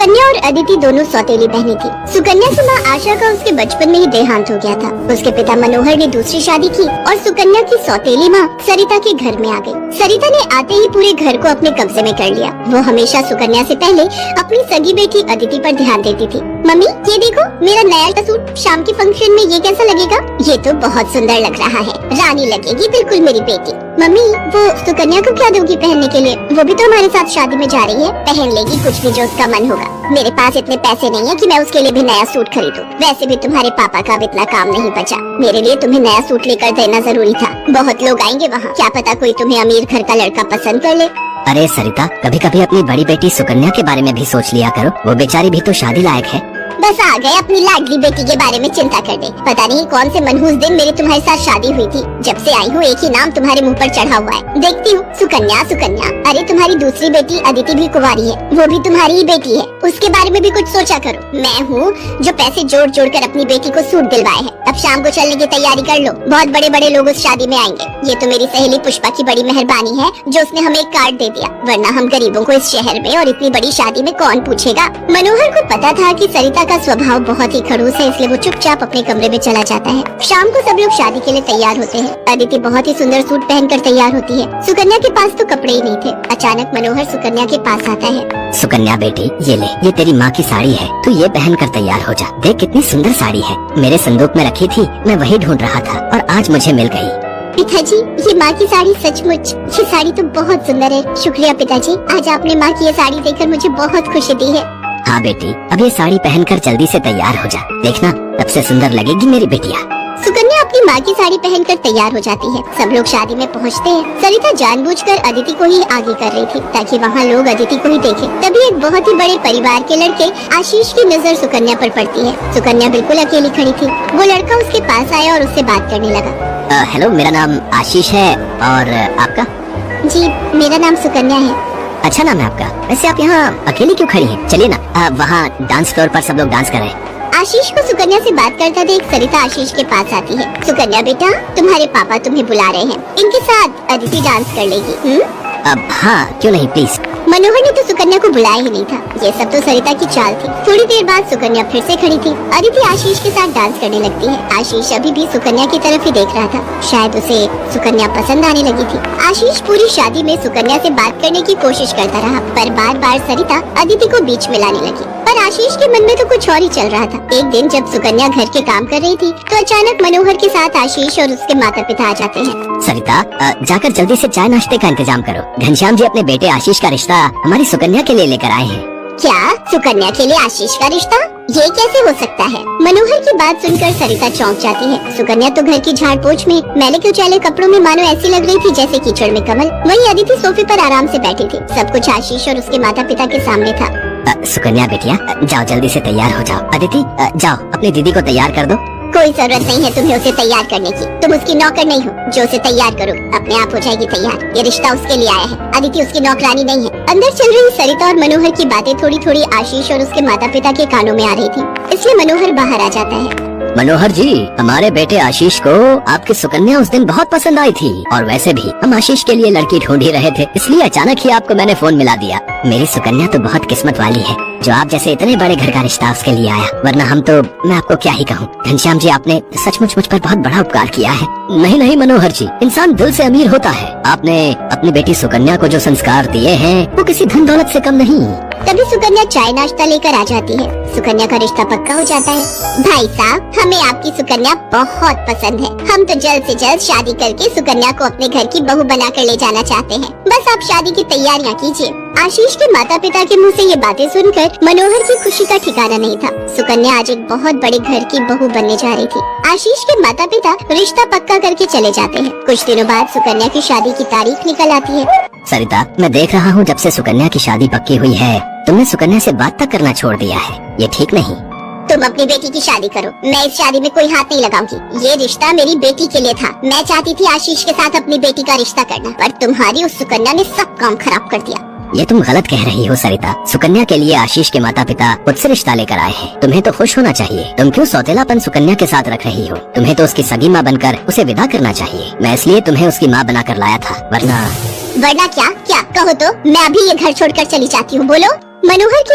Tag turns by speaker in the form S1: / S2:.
S1: सुकन्या और अदिति दोनों सौतेली बहनें थी। सुकन्या की माँ आशा का उसके बचपन में ही देहांत हो गया था। उसके पिता मनोहर ने दूसरी शादी की और सुकन्या की सौतेली माँ सरिता के घर में आ गई। सरिता ने आते ही पूरे घर को अपने कब्जे में कर लिया। वो हमेशा सुकन्या से पहले अपनी सगी बेटी अदिति पर ध्यान देती थी। मम्मी ये देखो मेरा नया सूट, शाम के फंक्शन में ये कैसा लगेगा? ये तो बहुत सुंदर लग रहा है, रानी लगेगी बिल्कुल मेरी बेटी। मम्मी वो सुकन्या को क्या दोगी पहनने के लिए? वो भी तो हमारे साथ शादी में जा रही है, पहन लेगी कुछ भी जो उसका मन होगा। मेरे पास इतने पैसे नहीं है कि मैं उसके लिए भी नया सूट खरीदूं। वैसे भी तुम्हारे पापा का इतना काम नहीं बचा। मेरे लिए तुम्हें नया सूट लेकर देना जरूरी था। बहुत लोग आएंगे वहाँ, क्या पता कोई तुम्हें अमीर घर का लड़का पसंद कर ले।
S2: अरे सरिता, कभी कभी अपनी बड़ी बेटी सुकन्या के बारे में भी सोच लिया करो। वो बेचारी भी तो शादी लायक है।
S1: बस आ गए अपनी लाडली बेटी के बारे में चिंता करने। पता नहीं कौन से मनहूस दिन मेरी तुम्हारे साथ शादी हुई थी। जब से आई हूँ एक ही नाम तुम्हारे मुंह पर चढ़ा हुआ है, देखती हूँ सुकन्या सुकन्या। अरे तुम्हारी दूसरी बेटी अदिति भी कुंवारी है, वो भी तुम्हारी ही बेटी है। उसके बारे में भी कुछ सोचा करो। मैं हूँ जो पैसे जोड़ जोड़ कर अपनी बेटी को सूट दिलवाए हैं। अब शाम को चलने की तैयारी कर लो, बहुत बड़े बड़े लोग उस शादी में आएंगे। ये तो मेरी सहेली पुष्पा की बड़ी मेहरबानी है जो उसने हमें एक कार्ड दे दिया, वरना हम गरीबों को इस शहर में और इतनी बड़ी शादी में कौन पूछेगा। मनोहर को पता था कि सरिता का स्वभाव बहुत ही खड़ूस है, इसलिए वो चुपचाप अपने कमरे में चला जाता है। शाम को सब लोग शादी के लिए तैयार होते हैं। अदिति बहुत ही सुंदर सूट पहनकर तैयार होती है। सुकन्या के पास तो कपड़े ही नहीं थे। अचानक मनोहर सुकन्या के पास आता है।
S2: सुकन्या बेटी ये ले, ये तेरी माँ की साड़ी है, तू ये पहन कर तैयार हो जा। देख कितनी सुंदर साड़ी है, मेरे संदूक में रखी थी, मैं वही ढूंढ रहा था और आज मुझे मिल गई।
S1: पिताजी ये माँ की साड़ी सचमुच, ये साड़ी तो बहुत सुंदर है। शुक्रिया पिताजी, आज आपने माँ की ये साड़ी देखकर मुझे बहुत खुशी दी है।
S2: हाँ बेटी, अब ये साड़ी पहनकर जल्दी से तैयार हो जा, देखना तब से सुंदर लगेगी मेरी बेटिया।
S1: सुकन्या अपनी माँ की साड़ी पहनकर तैयार हो जाती है। सब लोग शादी में पहुँचते हैं। सरिता जानबूझकर अदिति को ही आगे कर रही थी ताकि वहाँ लोग अदिति को ही देखें। तभी एक बहुत ही बड़े परिवार के लड़के आशीष की नजर सुकन्या पर पड़ती है। सुकन्या बिल्कुल अकेली खड़ी थी। वो लड़का उसके पास आया और उससे बात करने लगा।
S2: हेलो, मेरा नाम आशीष है और आपका?
S1: जी मेरा नाम सुकन्या है।
S2: अच्छा नाम है आपका। वैसे आप यहाँ अकेली क्यों खड़ी हैं? चलिए ना, वहाँ डांस फ्लोर पर सब लोग डांस कर रहे हैं।
S1: आशीष को सुकन्या से बात करता देख सरिता आशीष के पास आती है। सुकन्या बेटा, तुम्हारे पापा तुम्हें बुला रहे हैं, इनके साथ अदिति डांस कर लेगी।
S2: अब हाँ, क्यों नहीं, प्लीज।
S1: मनोहर ने तो सुकन्या को बुलाया ही नहीं था। ये सब तो सरिता की चाल थी। थोड़ी देर बाद सुकन्या फिर से खड़ी थी। अदिति आशीष के साथ डांस करने लगती है। आशीष अभी भी सुकन्या की तरफ ही देख रहा था। शायद उसे सुकन्या पसंद आने लगी थी। आशीष पूरी शादी में सुकन्या से बात करने की कोशिश करता रहा, पर बार बार सरिता अदिति को बीच में लाने लगी। पर आशीष के मन में तो कुछ और ही चल रहा था। एक दिन जब सुकन्या घर के काम कर रही थी तो अचानक मनोहर के साथ आशीष और उसके माता पिता आ जाते हैं।
S2: सरिता, जाकर जल्दी से चाय नाश्ते का इंतजाम करो। घनश्याम जी अपने बेटे आशीष का रिश्ता हमारी सुकन्या के लिए लेकर आए हैं।
S1: क्या? सुकन्या के लिए आशीष का रिश्ता? ये कैसे हो सकता है? मनोहर की बात सुनकर सरिता चौंक जाती है। सुकन्या तो घर की झाड़ पोछ में मैले कुचैले कपड़ों में मानो ऐसी लग रही थी जैसे कीचड़ में कमल। वहीं अदिति सोफे पर आराम से बैठी थी। सब कुछ आशीष और उसके माता पिता के सामने था।
S2: सुकन्या बेटिया, जाओ जल्दी से तैयार हो जाओ। अदिति, जाओ अपनी दीदी को तैयार कर दो।
S1: कोई जरूरत नहीं है तुम्हें उसे तैयार करने की। तुम उसकी नौकर नहीं हो जो उसे तैयार करो, अपने आप हो जाएगी तैयार। ये रिश्ता उसके लिए आया है, अदिति उसकी नौकरानी नहीं है। अंदर चल रही सरिता और मनोहर की बातें थोड़ी थोड़ी आशीष और उसके माता पिता के कानों में आ रही थी, इसलिए मनोहर बाहर आ जाता है।
S2: मनोहर जी, हमारे बेटे आशीष को आपकी सुकन्या उस दिन बहुत पसंद आई थी और वैसे भी हम आशीष के लिए लड़की ढूंढ ही रहे थे, इसलिए अचानक ही आपको मैंने फोन मिला दिया। मेरी सुकन्या तो बहुत किस्मत वाली है जो आप जैसे इतने बड़े घर का रिश्ता उसके लिए आया, वरना हम तो, मैं आपको क्या ही कहूँ। घनश्याम जी, आपने सचमुच मुझ पर बहुत बड़ा उपकार किया है। नहीं नहीं मनोहर जी, इंसान दिल से अमीर होता है। आपने अपनी बेटी सुकन्या को जो संस्कार दिए हैं वो किसी धन दौलत से कम नहीं।
S1: तभी सुकन्या चाय नाश्ता लेकर आ जाती है। सुकन्या का रिश्ता पक्का हो जाता है। भाई साहब, हमें आपकी सुकन्या बहुत पसंद है। हम तो जल्द से जल्द शादी करके सुकन्या को अपने घर की बहू बनाकर ले जाना चाहते हैं। बस आप शादी की तैयारियां कीजिए। आशीष के माता पिता के मुंह से ये बातें सुनकर मनोहर की खुशी का ठिकाना नहीं था। सुकन्या आज एक बहुत बड़े घर की बहू बनने जा रही थी। आशीष के माता पिता रिश्ता पक्का करके चले जाते हैं। कुछ दिनों बाद सुकन्या की शादी की तारीख निकल आती है।
S2: सरिता, मैं देख रहा हूँ जब से सुकन्या की शादी पक्की हुई है तुमने सुकन्या से बात तक करना छोड़ दिया है। ये ठीक नहीं।
S1: तुम अपनी बेटी की शादी करो, मैं इस शादी में कोई हाथ नहीं लगाऊंगी। ये रिश्ता मेरी बेटी के लिए था। मैं चाहती थी आशीष के साथ अपनी बेटी का रिश्ता करना, पर तुम्हारी उस सुकन्या ने सब काम खराब कर दिया।
S2: ये तुम गलत कह रही हो सरिता। सुकन्या के लिए आशीष के माता पिता खुद से रिश्ता लेकर आए हैं। तुम्हें तो खुश होना चाहिए। तुम क्यों सौतेलापन सुकन्या के साथ रख रही हो? तुम्हें तो उसकी सगी माँ बनकर उसे विदा करना चाहिए। मैं इसलिए तुम्हें उसकी माँ बनाकर लाया था, वरना
S1: क्या? क्या कहो तो मैं अभी ये घर छोड़कर चली जाती हूँ। बोलो। मनोहर की